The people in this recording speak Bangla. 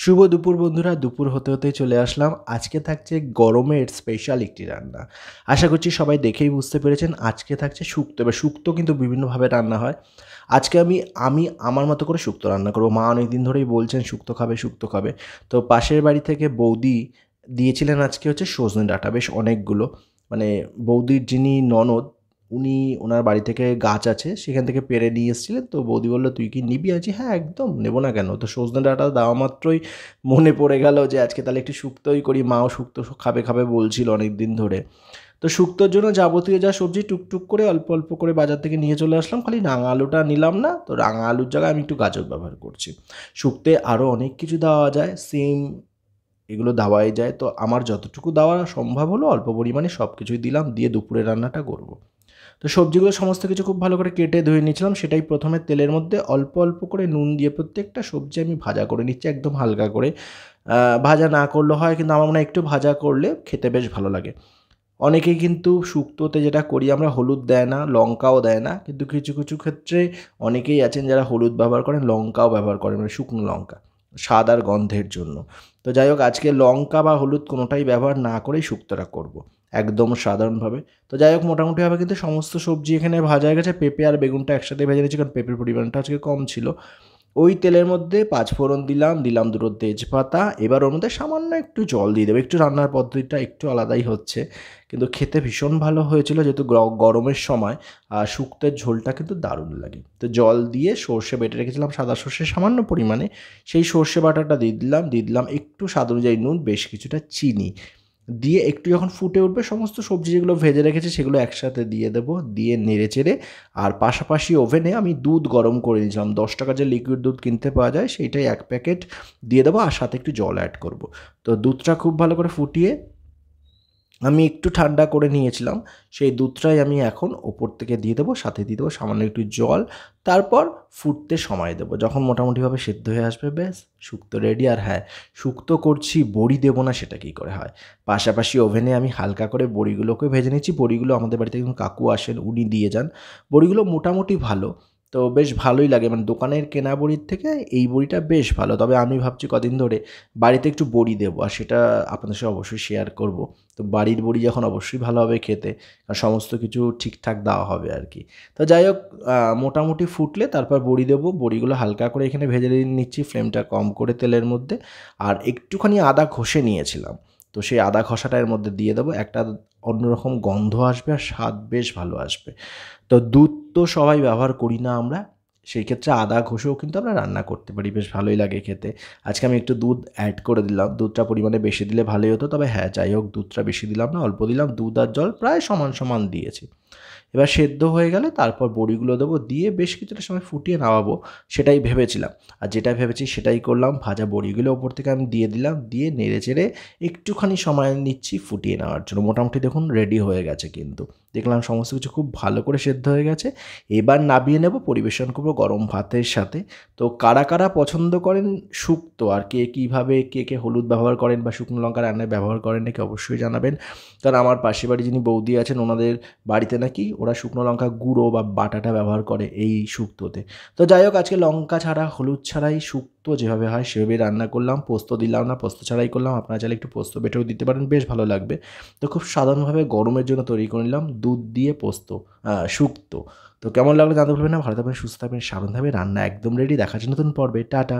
শুভ দুপুর বন্ধুরা, দুপুর হতে হতেই চলে আসলাম। আজকে থাকছে গরমের স্পেশাল একটি রান্না। আশা করছি সবাই দেখেই বুঝতে পেরেছেন আজকে থাকছে শুক্তো। এবার শুক্তো কিন্তু বিভিন্নভাবে রান্না হয়। আজকে আমি আমার মতো করে শুক্তো রান্না করব। মা অনেকদিন ধরেই বলছেন শুক্তো খাবে, শুক্তো খাবে। তো পাশের বাড়ি থেকে বৌদি দিয়েছিলেন আজকে হচ্ছে সজনে ডাঁটা বেশ অনেকগুলো। মানে বৌদির যিনি ননদ উনি ওনার বাড়ি থেকে গাছ আছে সেখান থেকে পেড়ে নিয়ে এসেছিলেন। তো বৌদি বলল, "তুই কি নিবি?" আমি বলছি, "হ্যাঁ, একদম নেব না কেন?" তো সজনে ডাঁটা দেওয়া মাত্রই মনে পড়ে গেল যে আজকে তাহলে একটু শুক্তোই করি। মাও শুক্তো খাবে খাবে বলছিল অনেক দিন ধরে। তো শুক্তোর জন্য যাবতীয় যা সবজি টুকটুক করে অল্প অল্প করে বাজার থেকে নিয়ে চলে আসলাম। খালি রাঙা আলুটা নিলাম না। তো রাঙা আলুর জায়গায় আমি একটু গাজর ব্যবহার করছি। শুক্তে আরও অনেক কিছু দেওয়া যায়, সিম এগুলো দেওয়াই যায়। তো আমার যতটুকু দেওয়া সম্ভব হলো অল্প পরিমাণে সব কিছুই দিলাম, দিয়ে দুপুরের রান্নাটা করব। তো সবজিগুলো সমস্ত কিছু খুব ভালো করে কেটে ধুয়ে নিয়েছিলাম। সেটাই প্রথমে তেলের মধ্যে অল্প অল্প করে নুন দিয়ে প্রত্যেকটা সবজি আমি ভাজা করে নিচ্ছি একদম হালকা করে। ভাজা না করলেও হয়, কিন্তু আমার মনে হয় একটু ভাজা করলে খেতে বেশ ভালো লাগে। অনেকেই কিন্তু শুক্তোতে যেটা করি আমরা, হলুদ দেয় না, লঙ্কাও দেয় না। কিন্তু কিছু কিছু ক্ষেত্রে অনেকেই আছেন যারা হলুদ ব্যবহার করেন, লঙ্কাও ব্যবহার করেন, মানে শুকনো লঙ্কা, স্বাদ আর গন্ধের জন্য। তো যাই হোক, আজকে লঙ্কা বা হলুদ কোনোটাই ব্যবহার না করেই শুক্তোটা করব, একদম সাধারণভাবে। তো যাই হোক, মোটামুটিভাবে কিন্তু সমস্ত সবজি এখানে ভাজা হয়ে গেছে। পেঁপে আর বেগুনটা একসাথে ভেজে নিয়েছি, কারণ পেঁপের পরিমাণটা আজকে কম ছিল। ওই তেলের মধ্যে পাঁচফোড়ন দিলাম, দিলাম দুটো তেজপাতা। এবার ওর মধ্যে সামান্য একটু জল দিয়ে দেবো। একটু রান্নার পদ্ধতিটা একটু আলাদাই হচ্ছে, কিন্তু খেতে ভীষণ ভালো হয়েছিল। যেহেতু গরমের সময় শুক্তোর ঝোলটা কিন্তু দারুণ লাগে। তো জল দিয়ে সর্ষে বেটে রেখেছিলাম, সাদা সর্ষে সামান্য পরিমাণে, সেই সর্ষে বাটাটা দিয়ে দিলাম একটু স্বাদ অনুযায়ী নুন, বেশ কিছুটা চিনি দিয়ে একটু যখন ফুটে উঠবে, সমস্ত সবজি যেগুলো ভেজে রেখেছি সেগুলো একসাথে দিয়ে দেবো, দিয়ে নেড়েচেড়ে আর পাশাপাশি ওভেনে আমি দুধ গরম করে নিয়েছিলাম। 10 টাকার যে লিকুইড দুধ কিনতে পাওয়া যায় সেইটাই 1 প্যাকেট দিয়ে দেবো, আর সাথে একটু জল অ্যাড করব। তো দুধটা খুব ভালো করে ফুটিয়ে আমি একটু ঠান্ডা করে নিয়েছিলাম। সেই দুধটাই আমি এখন ওপর থেকে দিয়ে দেবো, সাথে দিয়ে দেবো সামান্য একটু জল। তারপর ফুটতে সময় দেবো। যখন মোটামুটিভাবে সেদ্ধ হয়ে আসবে, ব্যাস শুক্তো রেডি। আর হ্যাঁ, শুক্তো করছি, বড়ি দেবো না সেটা কী করে হয়? পাশাপাশি ওভেনে আমি হালকা করে বড়িগুলোকে ভেজে নিচ্ছি। বড়িগুলো আমাদের বাড়িতে একজন কাকু আসেন, উনি দিয়ে যান। বড়িগুলো মোটামুটি ভালো। তো বেশ ভালোই লাগে, মানে দোকানের কেনা বড়ির থেকে এই বড়িটা বেশ ভালো। তবে আমি ভাবছি কদিন ধরে বাড়িতে একটু বড়ি দেবো, আর সেটা আপনাদের সাথে অবশ্যই শেয়ার করব। তো বাড়ির বড়ি যখন অবশ্যই ভালো হবে খেতে, আর সমস্ত কিছু ঠিকঠাক দেওয়া হবে আর কি। তো যাই হোক, মোটামুটি ফুটলে তারপর বড়ি দেবো। বড়িগুলো হালকা করে এখানে ভেজে নিচ্ছি, ফ্লেমটা কম করে তেলের মধ্যে। আর একটুখানি আদা ঘষে নিয়েছিলাম, তো সেই আদা ঘষাটা এর মধ্যে দিয়ে দেবো। একটা অন্যরকম গন্ধ আসবে আর স্বাদ বেশ ভালো আসবে। তো দুধ তো সবাই ব্যবহার করি না আমরা, সেই ক্ষেত্রে আদা ঘষেও কিন্তু আমরা রান্না করতে পারি, বেশ ভালোই লাগে খেতে। আজকে আমি একটু দুধ অ্যাড করে দিলাম। দুধটা পরিমাণে বেশি দিলে ভালোই হতো, তবে হ্যাঁ, যাই হোক, দুধটা বেশি দিলাম না, অল্প দিলাম। দুধ আর জল প্রায় সমান সমান দিয়েছি। এবার সেদ্ধ হয়ে গেলে তারপর বড়িগুলো দেবো, দিয়ে বেশ কিছুটা সময় ফুটিয়ে নামাবো, সেটাই ভেবেছিলাম। আর যেটা ভেবেছি সেটাই করলাম। ভাজা বড়িগুলো ওপর থেকে আমি দিয়ে দিলাম, দিয়ে নেড়েচেড়ে একটুখানি সময় নিচ্ছি ফুটিয়ে নেওয়ার জন্য। মোটামুটি দেখুন রেডি হয়ে গেছে কিন্তু। দেখলাম সমস্ত কিছু খুব ভালো করে সেদ্ধ হয়ে গেছে। এবার নামিয়ে নেব, পরিবেশন করব গরম ভাতের সাথে। তো কারা কারা পছন্দ করেন শুক্তো, আর কে কীভাবে, কে হলুদ ব্যবহার করেন বা শুকনো লঙ্কা রান্নায় ব্যবহার করেন নাকি, অবশ্যই জানাবেন। কারণ আমার পাশের বাড়ি যিনি বৌদি আছেন, ওনাদের বাড়িতে নাকি ওরা শুকনো লঙ্কা গুঁড়ো বা বাটাটা ব্যবহার করে এই শুক্তোতে। তো যাই হোক, আজকে লঙ্কা ছাড়া, হলুদ ছাড়াই শুক্তো যেভাবে হয় সেভাবেই রান্না করলাম। পোস্ত দিলাম না, পোস্ত ছাড়াই করলাম। আপনারা চাইলে একটু পোস্ত বেটেও দিতে পারেন, বেশ ভালো লাগবে। তো খুব সাধারণভাবে গরমের জন্য তৈরি করে নিলাম দুধ দিয়ে পোস্ত, শুক্তো। তো কেমন লাগলো জানতে ভুলবেন না। ভালো থাকবেন, সুস্থ থাকবেন, সাবধানে থাকবেন। রান্না একদম রেডি। দেখা হচ্ছে নতুন পর্বে। টাটা।